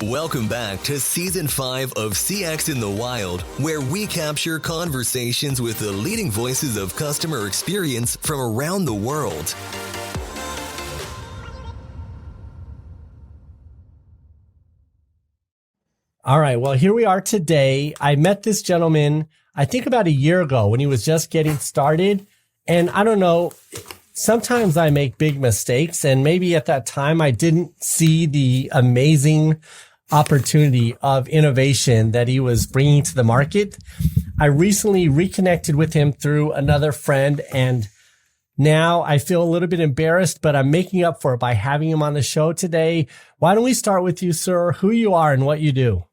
Welcome back to Season 5 of CX in the Wild, where we capture conversations with the leading voices of customer experience from around the world. All right, well, here we are today. I met this gentleman, I think about a year ago when he was just getting started. And I don't know, sometimes I make big mistakes, and maybe at that time I didn't see the amazing opportunity of innovation that he was bringing to the market. I recently reconnected with him through another friend, and now I feel a little bit embarrassed, but I'm making up for it by having him on the show today. Why don't we start with you, sir, who you are and what you do?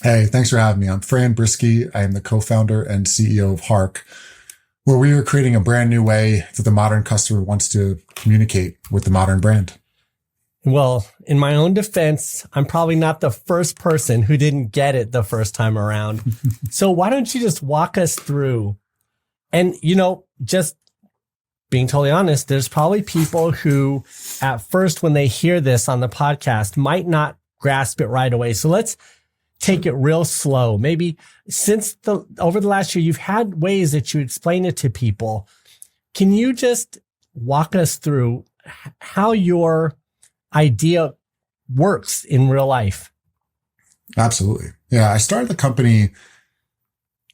Hey, thanks for having me. I'm Fran Brzyski. I am the co-founder and CEO of Hark, where we are creating a brand new way that the modern customer wants to communicate with the modern brand. Well, in my own defense, I'm probably not the first person who didn't get it the first time around. So why don't you just walk us through? And, just being totally honest, there's probably people who at first, when they hear this on the podcast, might not grasp it right away. So let's take it real slow. Maybe over the last year, you've had ways that you explain it to people. Can you just walk us through how your idea works in real life? Absolutely. Yeah. I started the company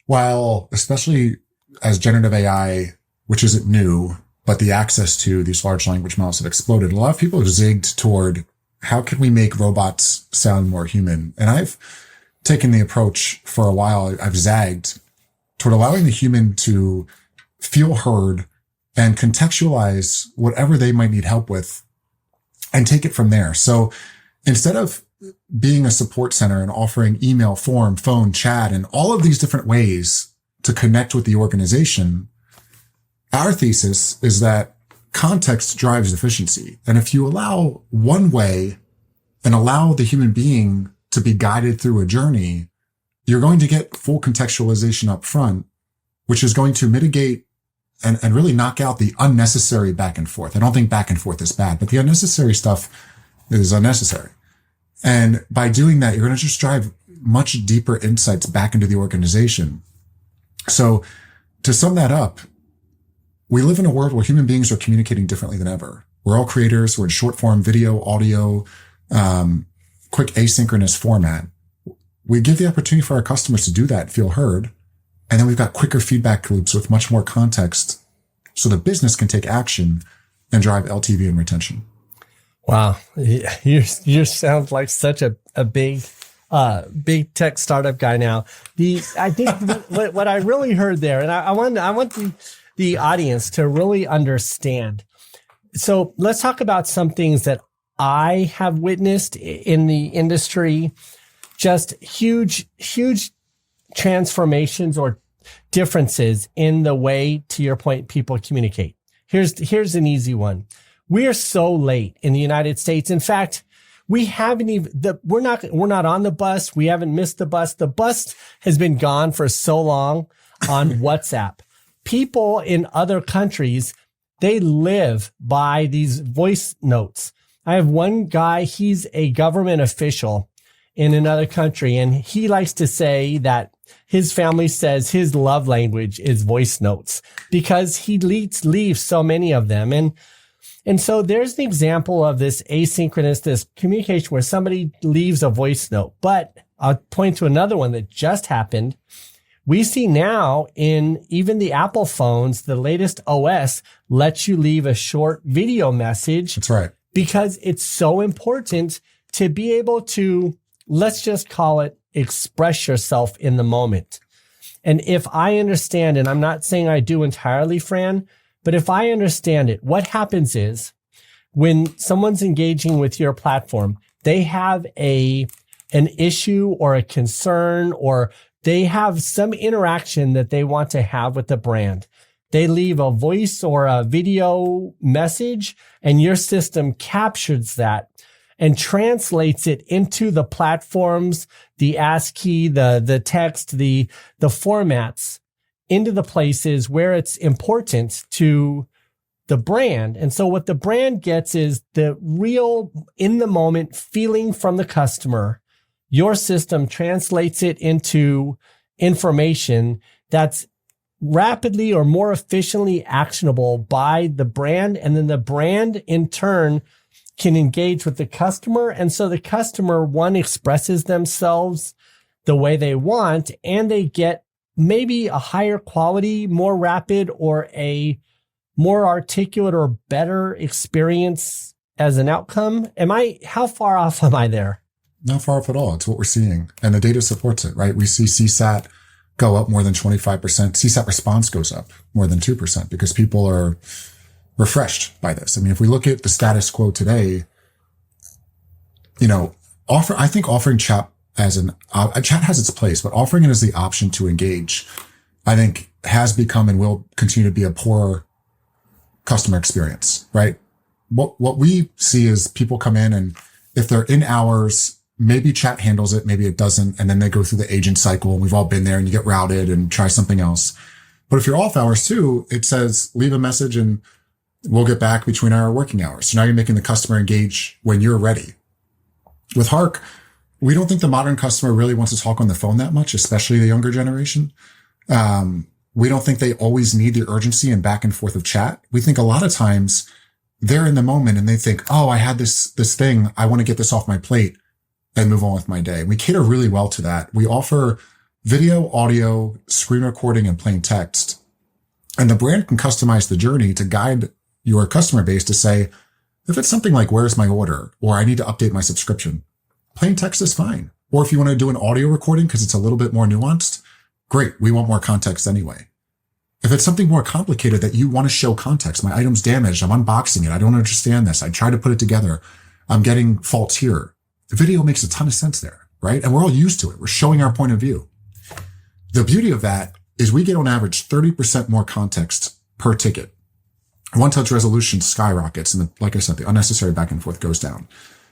while, especially as generative AI, which isn't new, but the access to these large language models have exploded. A lot of people have zigged toward how can we make robots sound more human? And I've taken the approach for a while. I've zagged toward allowing the human to feel heard and contextualize whatever they might need help with and take it from there. So instead of being a support center and offering email, form, phone, chat, and all of these different ways to connect with the organization, our thesis is that context drives efficiency. And if you allow one way and allow the human being to be guided through a journey, you're going to get full contextualization up front, which is going to mitigate and really knock out the unnecessary back and forth. I don't think back and forth is bad, but the unnecessary stuff is unnecessary. And by doing that, you're going to just drive much deeper insights back into the organization. So to sum that up, we live in a world where human beings are communicating differently than ever. We're all creators. We're in short form video, audio, quick asynchronous format. We give the opportunity for our customers to do that, feel heard. And then we've got quicker feedback loops with much more context so the business can take action and drive LTV and retention. Wow. You sound like such a big tech startup guy now. I think what I really heard there, and I want the audience to really understand. So let's talk about some things that I have witnessed in the industry, just huge transformations or differences in the way, to your point, people communicate. Here's an easy one. We are so late in the United States. In fact, we haven't even, we're not on the bus. We haven't missed the bus. The bus has been gone for so long on WhatsApp. People in other countries, they live by these voice notes. I have one guy, he's a government official in another country, and he likes to say that his family says his love language is voice notes because he leaves so many of them. And so there's the example of this asynchronous, this communication where somebody leaves a voice note. But I'll point to another one that just happened. We see now in even the Apple phones, the latest OS lets you leave a short video message. That's right. Because it's so important to be able to, let's just call it, express yourself in the moment. And if I understand, and I'm not saying I do entirely, Fran, but if I understand it, what happens is when someone's engaging with your platform, they have an issue or a concern, or they have some interaction that they want to have with the brand. They leave a voice or a video message, and your system captures that and translates it into the platforms, the ASCII, the text, the formats, into the places where it's important to the brand. And so what the brand gets is the real in the moment feeling from the customer. Your system translates it into information that's rapidly or more efficiently actionable by the brand. And then the brand in turn can engage with the customer. And so the customer, one, expresses themselves the way they want, and they get maybe a higher quality, more rapid, or a more articulate or better experience as an outcome. How far off am I there? Not far off at all. It's what we're seeing. And the data supports it, right? We see CSAT go up more than 25%. CSAT response goes up more than 2% because people are refreshed by this. I mean, if we look at the status quo today, I think offering chat chat has its place, but offering it as the option to engage, I think has become and will continue to be a poor customer experience, right? What we see is people come in, and if they're in hours, maybe chat handles it, maybe it doesn't. And then they go through the agent cycle, and we've all been there, and you get routed and try something else. But if you're off hours too, it says leave a message and we'll get back between our working hours. So now you're making the customer engage when you're ready. With Hark, we don't think the modern customer really wants to talk on the phone that much, especially the younger generation. We don't think they always need the urgency and back and forth of chat. We think a lot of times they're in the moment and they think, oh, I had this thing. I want to get this off my plate and move on with my day. We cater really well to that. We offer video, audio, screen recording, and plain text. And the brand can customize the journey to guide your customer base to say, if it's something like, where's my order? Or I need to update my subscription, plain text is fine. Or if you want to do an audio recording because it's a little bit more nuanced, great. We want more context anyway. If it's something more complicated that you want to show context, my item's damaged, I'm unboxing it, I don't understand this, I tried to put it together, I'm getting faults here. The video makes a ton of sense there, right? And we're all used to it. We're showing our point of view. The beauty of that is we get on average 30% more context per ticket. One-touch resolution skyrockets, and like I said, the unnecessary back and forth goes down.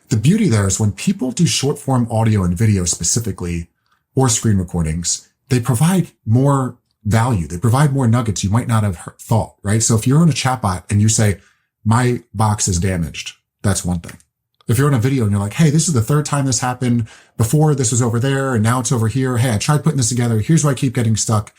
The beauty there is when people do short-form audio and video specifically, or screen recordings, they provide more value. They provide more nuggets you might not have thought, right? So if you're on a chatbot and you say, my box is damaged, that's one thing. If you're on a video and you're like, hey, this is the third time this happened. Before this was over there and now it's over here. Hey, I tried putting this together. Here's why I keep getting stuck.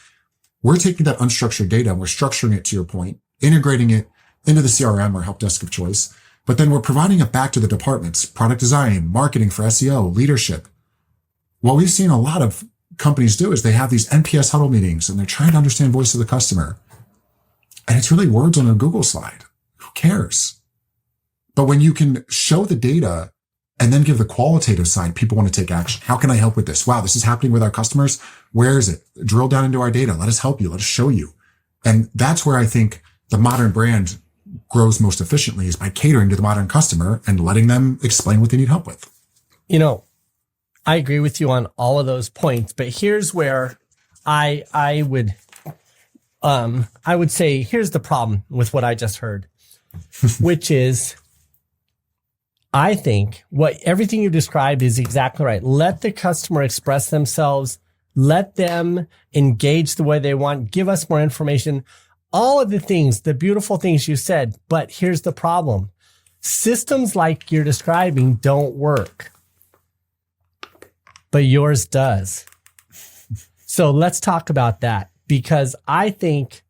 We're taking that unstructured data and we're structuring it to your point, integrating it into the CRM or help desk of choice. But then we're providing it back to the departments, product design, marketing for SEO, leadership. What we've seen a lot of companies do is they have these NPS huddle meetings and they're trying to understand voice of the customer. And it's really words on a Google slide. Who cares? But when you can show the data and then give the qualitative side, people want to take action. How can I help with this? Wow, this is happening with our customers. Where is it? Drill down into our data. Let us help you. Let us show you. And that's where I think the modern brand grows most efficiently, is by catering to the modern customer and letting them explain what they need help with. I agree with you on all of those points, but here's where I would say, here's the problem with what I just heard, which is, I think everything you described is exactly right. Let the customer express themselves. Let them engage the way they want. Give us more information. All of the things, the beautiful things you said. But here's the problem. Systems like you're describing don't work, but yours does. So let's talk about that, because I think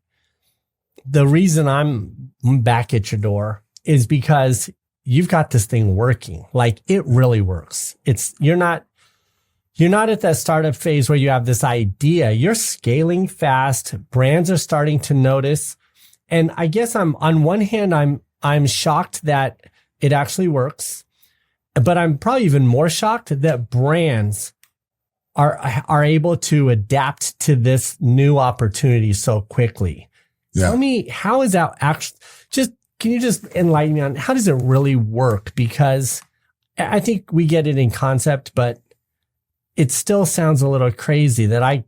the reason I'm back at your door is because you've got this thing working. Like, it really works. You're not at that startup phase where you have this idea. You're scaling fast. Brands are starting to notice. And I guess on one hand, I'm shocked that it actually works, but I'm probably even more shocked that brands are able to adapt to this new opportunity so quickly. Yeah. Tell me, how is that actually, can you just enlighten me on how does it really work? Because I think we get it in concept, but it still sounds a little crazy that I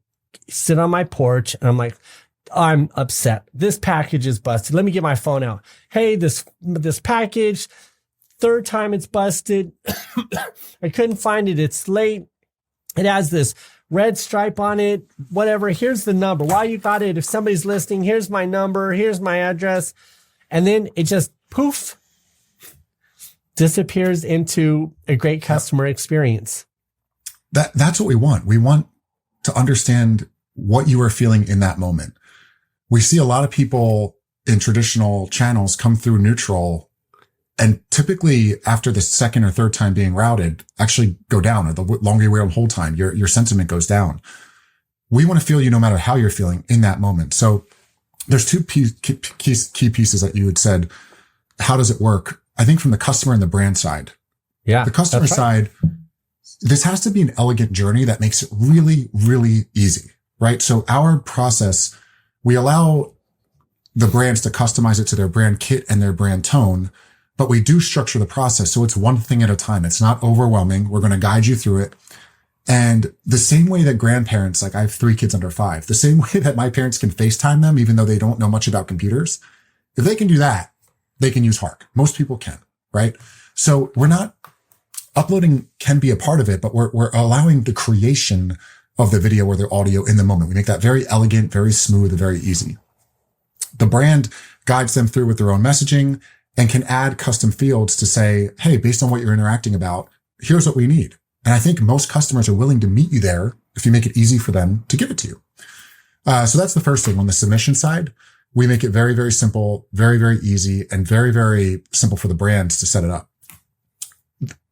sit on my porch and I'm like, I'm upset. This package is busted. Let me get my phone out. Hey, this package, third time it's busted. I couldn't find it. It's late. It has this red stripe on it. Whatever. Here's the number. Why you got it? If somebody's listening, here's my number. Here's my address. And then it just poof, disappears into a great customer experience. That's what we want. We want to understand what you are feeling in that moment. We see a lot of people in traditional channels come through neutral and typically after the second or third time being routed actually go down, or the longer you wait on hold time, your sentiment goes down. We want to feel you no matter how you're feeling in that moment. So there's two key pieces that you had said. How does it work? I think from the customer and the brand side. Yeah. The customer side, this has to be an elegant journey that makes it really, really easy, right? So our process, we allow the brands to customize it to their brand kit and their brand tone, but we do structure the process. So it's one thing at a time. It's not overwhelming. We're going to guide you through it. And the same way that grandparents, like I have 3 kids under 5, the same way that my parents can FaceTime them, even though they don't know much about computers, if they can do that, they can use Hark. Most people can, right? So we're not uploading can be a part of it, but we're allowing the creation of the video or the audio in the moment. We make that very elegant, very smooth, and very easy. The brand guides them through with their own messaging and can add custom fields to say, hey, based on what you're interacting about, here's what we need. And I think most customers are willing to meet you there if you make it easy for them to give it to you. So that's the first thing. On the submission side, we make it very, very simple, very, very easy, and very, very simple for the brands to set it up.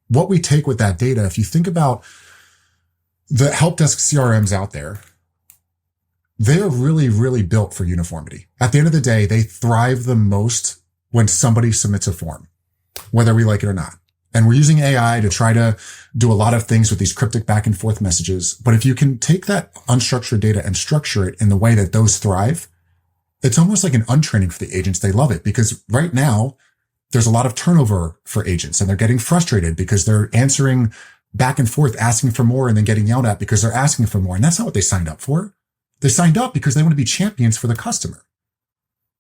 What we take with that data, if you think about the help desk CRMs out there, they're really, really built for uniformity. At the end of the day, they thrive the most when somebody submits a form, whether we like it or not. And we're using AI to try to do a lot of things with these cryptic back and forth messages. But if you can take that unstructured data and structure it in the way that those thrive, it's almost like an untraining for the agents. They love it because right now there's a lot of turnover for agents and they're getting frustrated because they're answering back and forth, asking for more and then getting yelled at because they're asking for more. And that's not what they signed up for. They signed up because they want to be champions for the customer.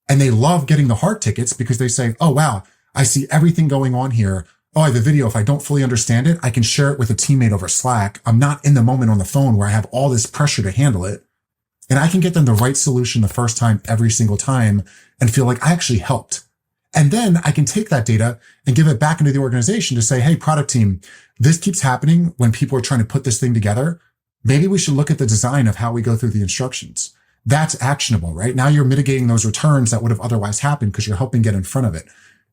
And they love getting the Hark tickets because they say, oh, wow, I see everything going on here. Oh, I have a video. If I don't fully understand it, I can share it with a teammate over Slack. I'm not in the moment on the phone where I have all this pressure to handle it. And I can get them the right solution the first time, every single time, and feel like I actually helped. And then I can take that data and give it back into the organization to say, hey, product team, this keeps happening when people are trying to put this thing together. Maybe we should look at the design of how we go through the instructions. That's actionable, right? Now you're mitigating those returns that would have otherwise happened because you're helping get in front of it.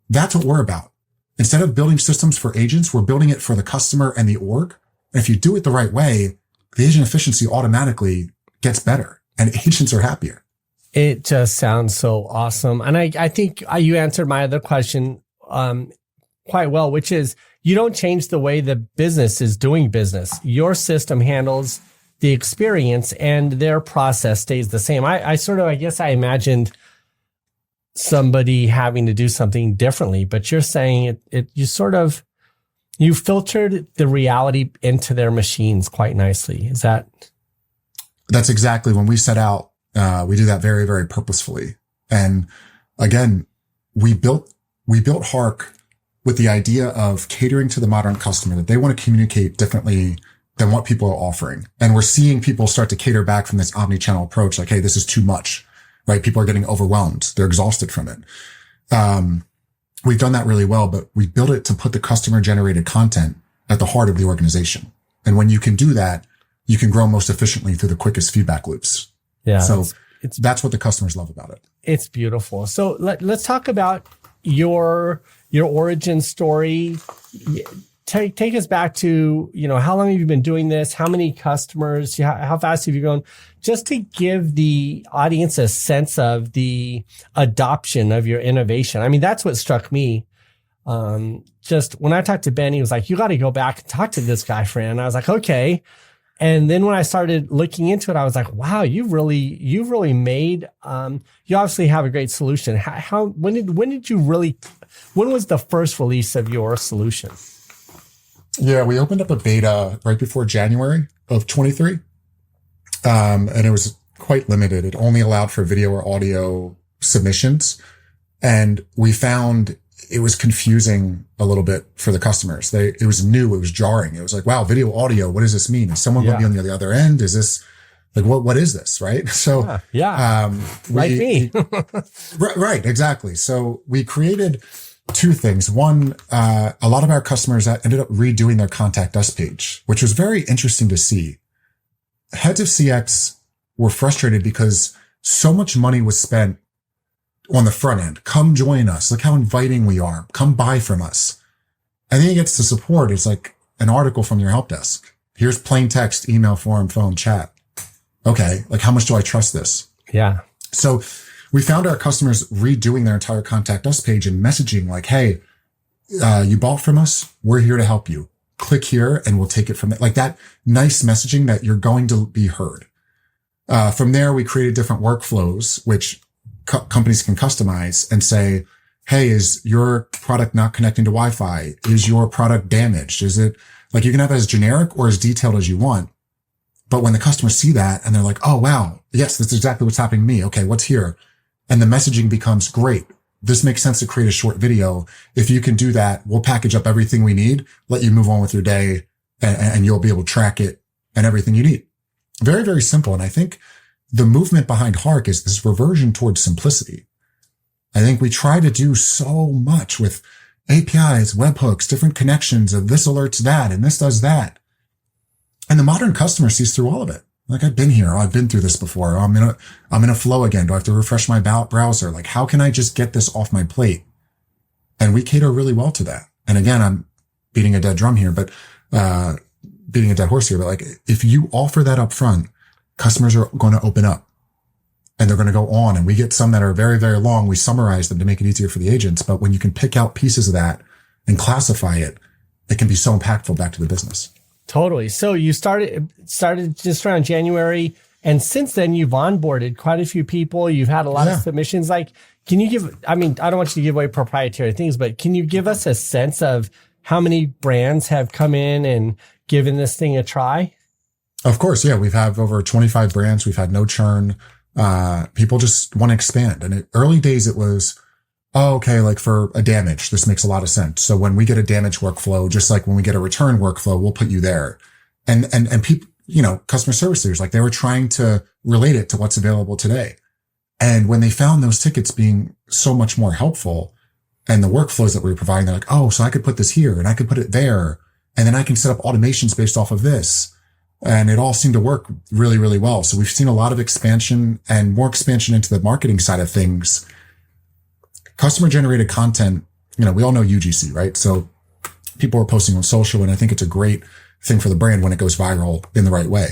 That's what we're about. Instead of building systems for agents, we're building it for the customer and the org. And if you do it the right way, the agent efficiency automatically gets better and agents are happier. It just sounds so awesome. And I think you answered my other question quite well, which is you don't change the way the business is doing business. Your system handles the experience and their process stays the same. I guess I imagined somebody having to do something differently, but you're saying you filtered the reality into their machines quite nicely. Is that? That's exactly when we set out. We do that very, very purposefully. And again, we built Hark with the idea of catering to the modern customer, that they want to communicate differently than what people are offering. And we're seeing people start to cater back from this omni-channel approach. Like, hey, this is too much, right? People are getting overwhelmed. They're exhausted from it. We've done that really well, but we built it to put the customer generated content at the heart of the organization. And when you can do that, you can grow most efficiently through the quickest feedback loops. Yeah. So that's what the customers love about it. It's beautiful. So let's talk about your origin story. Take us back to, how long have you been doing this? How many customers? How fast have you grown? Just to give the audience a sense of the adoption of your innovation. I mean, that's what struck me. Just when I talked to Ben, he was like, you got to go back and talk to this guy, Fran. And I was like, okay. And then when I started looking into it, I was like, wow, you've really made, you obviously have a great solution. When was the first release of your solution? Yeah, we opened up a beta right before January of 23. And it was quite limited. It only allowed for video or audio submissions. And we found it was confusing a little bit for the customers. It was new. It was jarring. It was like, wow, video, audio. What does this mean? Is someone going to be on the other end? Is this Like, what is this? Right. So, like me. right. Exactly. So we created two things. One, a lot of our customers ended up redoing their contact us page, which was very interesting to see. Heads of CX were frustrated because so much money was spent on the front end. Come join us. Look how inviting we are. Come buy from us. And then he gets to support. It's like an article from your help desk. Here's plain text, email, forum, phone, chat. Okay. Like, how much do I trust this? Yeah. So we found our customers redoing their entire contact us page and messaging like, hey, you bought from us. We're here to help you. Click here and we'll take it from there. Like that nice messaging that you're going to be heard. From there, we created different workflows, which companies can customize and say, hey, is your product not connecting to Wi-Fi? Is your product damaged? Is it like you can have it as generic or as detailed as you want? But when the customers see that and they're like, oh, wow, yes, that's exactly what's happening to me. Okay, what's here? And the messaging becomes great. This makes sense to create a short video. If you can do that, we'll package up everything we need, let you move on with your day, and you'll be able to track it and everything you need. Very, very simple. And I think the movement behind Hark is this reversion towards simplicity. I think we try to do so much with APIs, webhooks, different connections of this alerts that, and this does that. And the modern customer sees through all of it. Like, I've been here. I've been through this before. I'm in a flow again. Do I have to refresh my browser? Like, how can I just get this off my plate? And we cater really well to that. And again, I'm beating a dead drum here, but, beating a dead horse here. But like, if you offer that up front, customers are going to open up and they're going to go on. And we get some that are very, very long. We summarize them to make it easier for the agents. But when you can pick out pieces of that and classify it, it can be so impactful back to the business. Totally. So you started just around January, and since then you've onboarded quite a few people. You've had a lot of submissions. Like, can you give, I don't want you to give away proprietary things, but can you give us a sense of how many brands have come in and given this thing a try? Of course. Yeah. We've had over 25 brands. We've had no churn. People just want to expand. And early days, it was, oh, okay, like for a damage, this makes a lot of sense. So when we get a damage workflow, just like when we get a return workflow, we'll put you there. And people, customer service leaders, like they were trying to relate it to what's available today. And when they found those tickets being so much more helpful and the workflows that we were providing, they're like, oh, so I could put this here and I could put it there. And then I can set up automations based off of this. And it all seemed to work really, really well. So we've seen a lot of expansion and more expansion into the marketing side of things. Customer generated content, we all know UGC, right? So people are posting on social, and I think it's a great thing for the brand when it goes viral in the right way.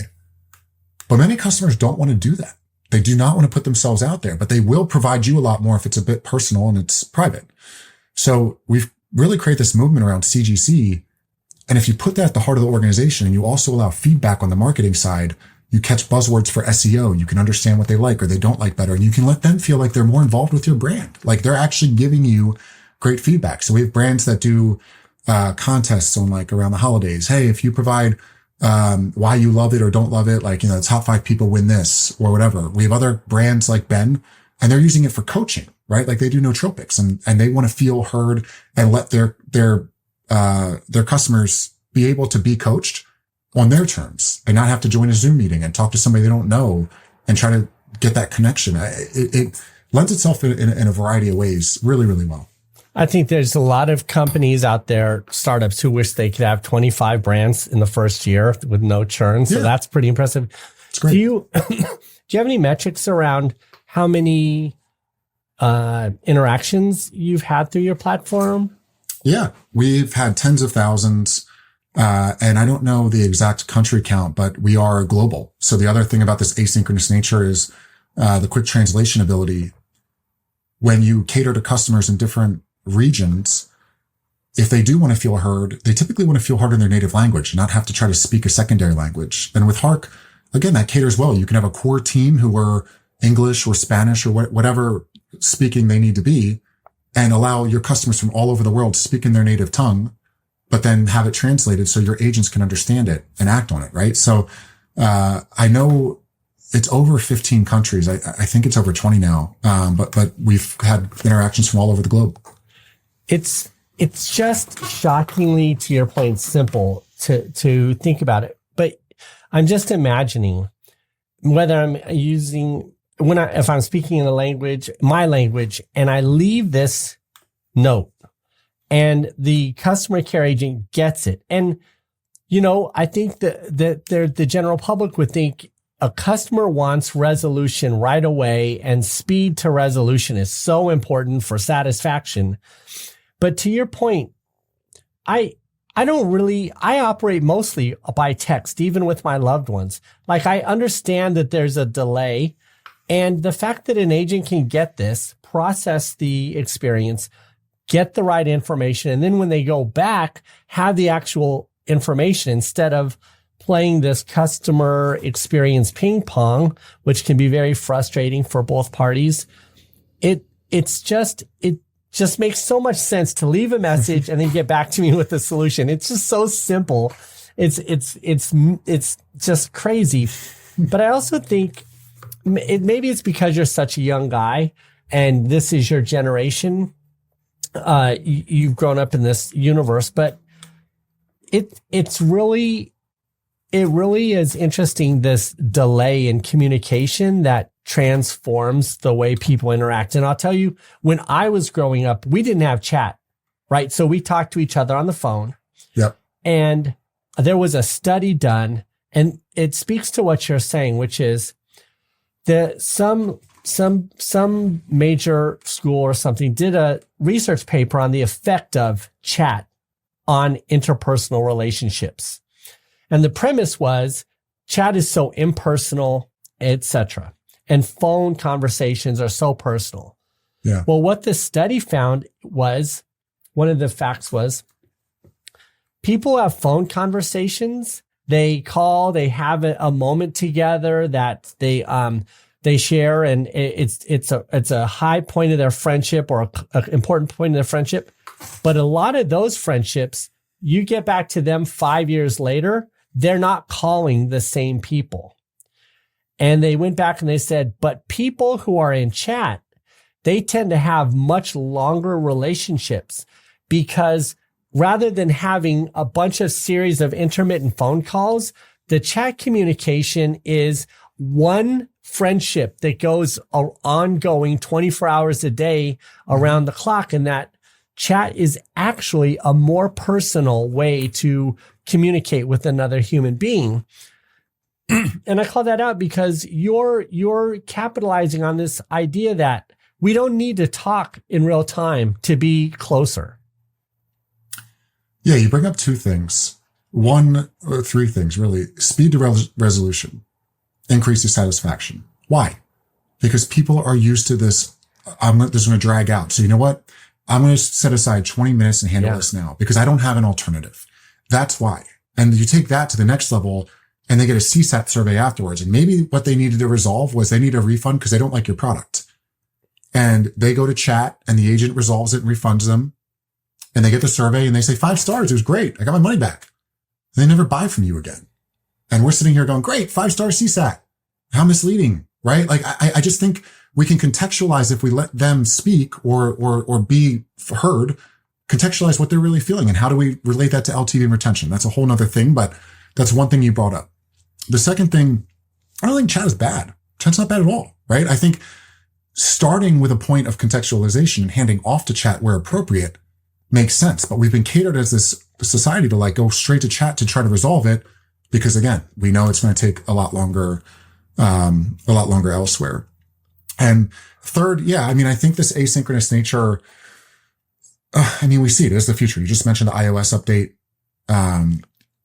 But many customers don't want to do that. They do not want to put themselves out there, but they will provide you a lot more if it's a bit personal and it's private. So we've really created this movement around CGC. And if you put that at the heart of the organization and you also allow feedback on the marketing side, you catch buzzwords for SEO. You can understand what they like or they don't like better. And you can let them feel like they're more involved with your brand. Like they're actually giving you great feedback. So we have brands that do contests on like around the holidays. Hey, if you provide why you love it or don't love it, like, the top 5 people win this or whatever. We have other brands like Ben, and they're using it for coaching, right? Like they do nootropics and they want to feel heard and let their customers be able to be coached on their terms and not have to join a Zoom meeting and talk to somebody they don't know and try to get that connection. It lends itself in a variety of ways really, really well. I think there's a lot of companies out there, startups, who wish they could have 25 brands in the first year with no churn. So that's pretty impressive. It's great. Do you have any metrics around how many interactions you've had through your platform? Yeah, we've had tens of thousands. And I don't know the exact country count, but we are global. So the other thing about this asynchronous nature is the quick translation ability. When you cater to customers in different regions, if they do want to feel heard, they typically want to feel heard in their native language, not have to try to speak a secondary language. And with Hark, again, that caters well. You can have a core team who are English or Spanish or whatever speaking they need to be, and allow your customers from all over the world to speak in their native tongue, but then have it translated so your agents can understand it and act on it, right? So I know it's over 15 countries. I think it's over 20 now, but we've had interactions from all over the globe. It's just shockingly, to your point, simple to think about it. But I'm just imagining whether I'm if I'm speaking in my language, and I leave this note and the customer care agent gets it. And, I think that the general public would think a customer wants resolution right away, and speed to resolution is so important for satisfaction. But to your point, I operate mostly by text, even with my loved ones. Like, I understand that there's a delay, and the fact that an agent can get this, process the experience, get the right information, and then when they go back, have the actual information instead of playing this customer experience ping pong, which can be very frustrating for both parties. It just makes so much sense to leave a message and then get back to me with a solution. It's just so simple. It's just crazy. But I also think maybe it's because you're such a young guy and this is your generation. You've grown up in this universe, but it really is interesting, this delay in communication that transforms the way people interact. And I'll tell you, when I was growing up, we didn't have chat, right? So we talked to each other on the phone. Yep. And there was a study done, and it speaks to what you're saying, which is that some major school or something did a research paper on the effect of chat on interpersonal relationships. And the premise was chat is so impersonal, etc. And phone conversations are so personal. Yeah. Well, what the study found was, one of the facts was, people have phone conversations. They call, they have a moment together that they share, and it's a high point of their friendship, or an important point of their friendship. But a lot of those friendships, you get back to them 5 years later, they're not calling the same people. And they went back and they said, but people who are in chat, they tend to have much longer relationships, because rather than having a bunch of series of intermittent phone calls, the chat communication is one friendship that goes ongoing 24 hours a day around the clock. And that chat is actually a more personal way to communicate with another human being. And I call that out because you're capitalizing on this idea that we don't need to talk in real time to be closer. Yeah, you bring up two things. Three things, really. Speed to resolution increases satisfaction. Why? Because people are used to this. This is going to drag out. So you know what? I'm going to set aside 20 minutes and handle this now because I don't have an alternative. That's why. And you take that to the next level, and they get a CSAT survey afterwards. And maybe what they needed to resolve was they need a refund because they don't like your product. And they go to chat, and the agent resolves it and refunds them. And they get the survey and they say 5 stars. It was great. I got my money back. And they never buy from you again. And we're sitting here going, great, 5-star CSAT. How misleading, right? Like, I just think we can contextualize, if we let them speak or be heard, contextualize what they're really feeling. And how do we relate that to LTV and retention? That's a whole nother thing, but that's one thing you brought up. The second thing, I don't think chat is bad. Chat's not bad at all, right? I think starting with a point of contextualization and handing off to chat where appropriate makes sense. But we've been catered as this society to go straight to chat to try to resolve it, because again, we know it's going to take a lot longer elsewhere. And third, I think this asynchronous nature, we see it as the future. You just mentioned the iOS update.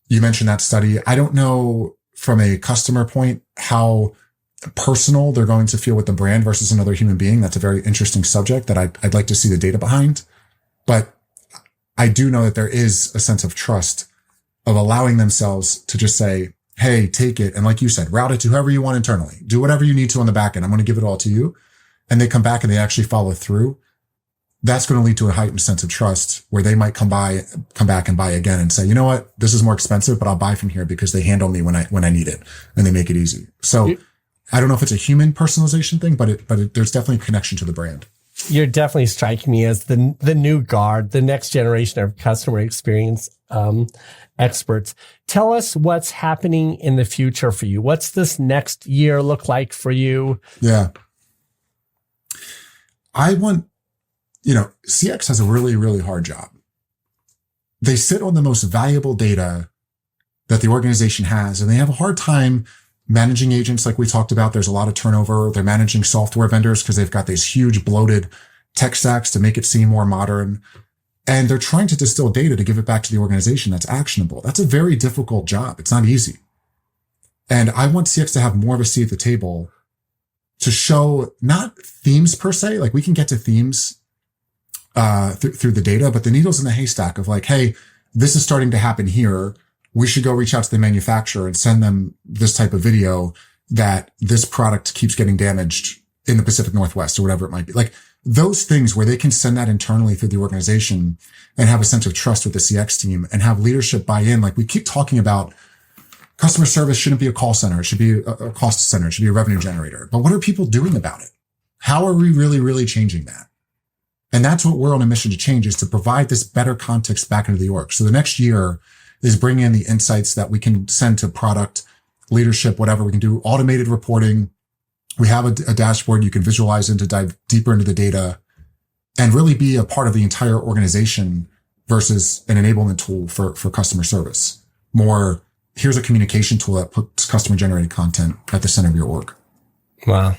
You mentioned that study. I don't know from a customer point how personal they're going to feel with the brand versus another human being. That's a very interesting subject that I'd like to see the data behind. But I do know that there is a sense of trust of allowing themselves to just say, hey, take it. And like you said, route it to whoever you want internally. Do whatever you need to on the back end. I'm going to give it all to you. And they come back and they actually follow through. That's going to lead to a heightened sense of trust where they might come back and buy again and say, you know what, this is more expensive, but I'll buy from here because they handle me when I need it, and they make it easy. So I don't know if it's a human personalization thing, but there's definitely a connection to the brand. You're definitely striking me as the new guard, the next generation of customer experience experts. Tell us what's happening in the future for you. What's this next year look like for you? Yeah. CX has a really, really hard job. They sit on the most valuable data that the organization has, and they have a hard time managing agents like we talked about. There's a lot of turnover. They're managing software vendors because they've got these huge bloated tech stacks to make it seem more modern. And they're trying to distill data to give it back to the organization that's actionable. That's a very difficult job. It's not easy. And I want CX to have more of a seat at the table to show not themes per se, like we can get to themes through the data, but the needles in the haystack of like, hey, this is starting to happen here. We should go reach out to the manufacturer and send them this type of video that this product keeps getting damaged in the Pacific Northwest or whatever it might be. Like those things where they can send that internally through the organization and have a sense of trust with the CX team and have leadership buy in. Like we keep talking about customer service shouldn't be a call center. It should be a cost center. It should be a revenue generator. But what are people doing about it? How are we really, really changing that? And that's what we're on a mission to change, is to provide this better context back into the org. So the next year is bringing in the insights that we can send to product leadership, whatever. We can do automated reporting. We have a dashboard you can visualize into, dive deeper into the data and really be a part of the entire organization versus an enablement tool for customer service. More, here's a communication tool that puts customer generated content at the center of your org. Wow.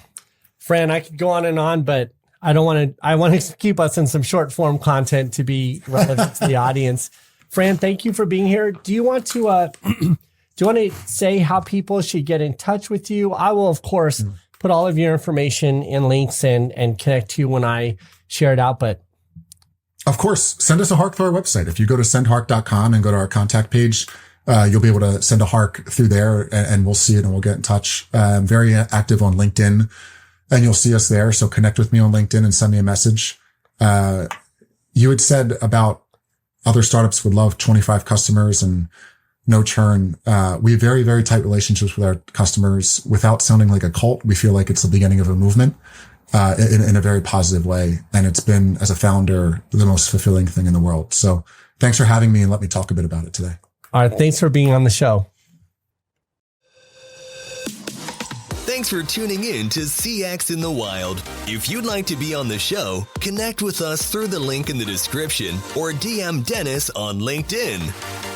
Fran, I could go on and on, but I want to keep us in some short form content to be relevant to the audience. Fran, thank you for being here. Do you want to say how people should get in touch with you? I will, of course, put all of your information in links and connect to you when I share it out. But of course, send us a Hark through our website. If you go to sendhark.com and go to our contact page, you'll be able to send a Hark through there and we'll see it and we'll get in touch. I'm very active on LinkedIn and you'll see us there. So connect with me on LinkedIn and send me a message. You had said about other startups would love 25 customers and no churn. We have very, very tight relationships with our customers without sounding like a cult. We feel like it's the beginning of a movement, in a very positive way. And it's been, as a founder, the most fulfilling thing in the world. So thanks for having me and let me talk a bit about it today. All right. Thanks for being on the show. Thanks for tuning in to CX in the Wild. If you'd like to be on the show, connect with us through the link in the description or DM Dennis on LinkedIn.